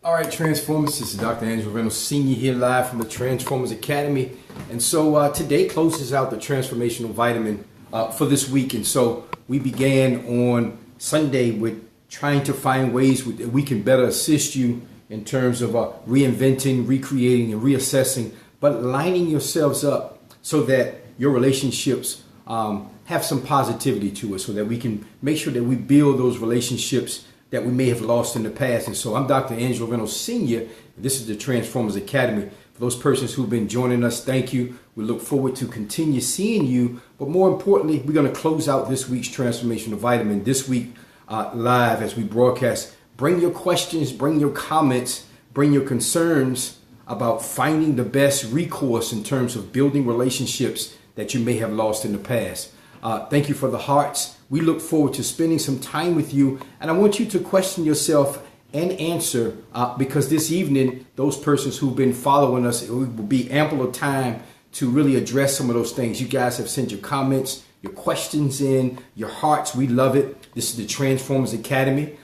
All right, Transformers, this is Dr. Angelo Reynolds, Senior here live from the Transformers Academy. And so today closes out the Transformational Vitamin for this week. And so we began on Sunday with trying to find ways that we can better assist you in terms of reinventing, recreating, and reassessing, but lining yourselves up so that your relationships have some positivity to it, so that we can make sure that we build those relationships that we may have lost in the past. And so I'm Dr. Angelo Reynolds Sr. This is the Transformers Academy. For those persons who've been joining us, thank you. We look forward to continue seeing you. But more importantly, we're going to close out this week's Transformational Vitamin this week live as we broadcast. Bring your questions, bring your comments, bring your concerns about finding the best recourse in terms of building relationships that you may have lost in the past. Thank you for the hearts. We look forward to spending some time with you. And I want you to question yourself and answer because this evening, those persons who've been following us, it will be ample of time to really address some of those things. You guys have sent your comments, your questions in, your hearts. We love it. This is the Transformers Academy.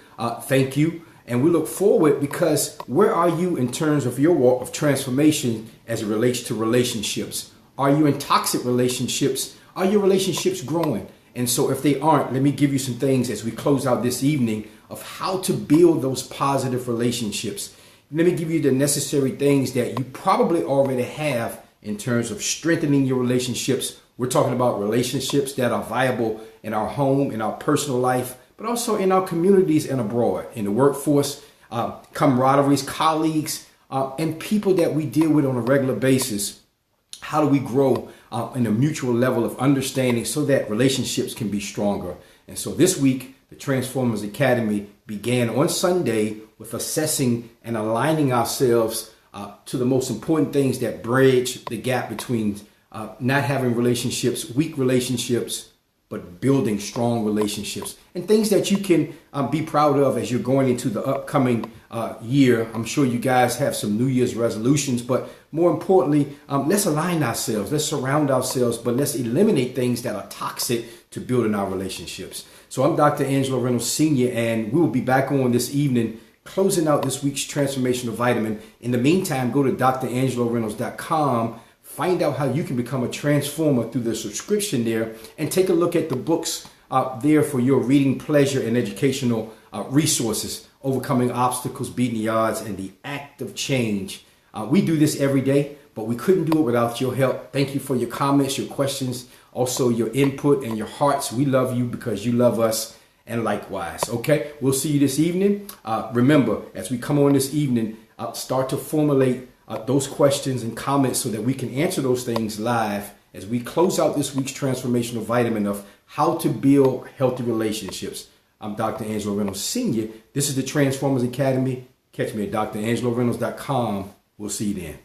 Thank you. And we look forward because where are you in terms of your walk of transformation as it relates to relationships? Are you in toxic relationships? Are your relationships growing? And so if they aren't, let me give you some things as we close out this evening of how to build those positive relationships. Let me give you the necessary things that you probably already have in terms of strengthening your relationships. We're talking about relationships that are viable in our home, in our personal life, but also in our communities and abroad, in the workforce, camaraderies, colleagues, and people that we deal with on a regular basis. How do we grow in a mutual level of understanding so that relationships can be stronger? And so this week, the Transformers Academy began on Sunday with assessing and aligning ourselves to the most important things that bridge the gap between not having relationships, weak relationships, but building strong relationships, and things that you can be proud of as you're going into the upcoming year. I'm sure you guys have some New Year's resolutions, but more importantly, let's align ourselves, let's surround ourselves, but let's eliminate things that are toxic to building our relationships. So I'm Dr. Angelo Reynolds Sr., and we will be back on this evening, closing out this week's Transformational Vitamin. In the meantime, go to DrAngeloReynolds.com. Find out how you can become a transformer through the subscription there, and take a look at the books there for your reading pleasure and educational resources, Overcoming Obstacles, Beating the Odds, and The Act of Change. We do this every day, but we couldn't do it without your help. Thank you for your comments, your questions, also your input and your hearts. We love you because you love us, and likewise. Okay, we'll see you this evening. Remember, as we come on this evening, start to formulate those questions and comments so that we can answer those things live as we close out this week's Transformational Vitamin of how to build healthy relationships. I'm Dr. Angelo Reynolds Sr. This is the Transformers Academy. Catch me at DrAngeloReynolds.com. We'll see you then.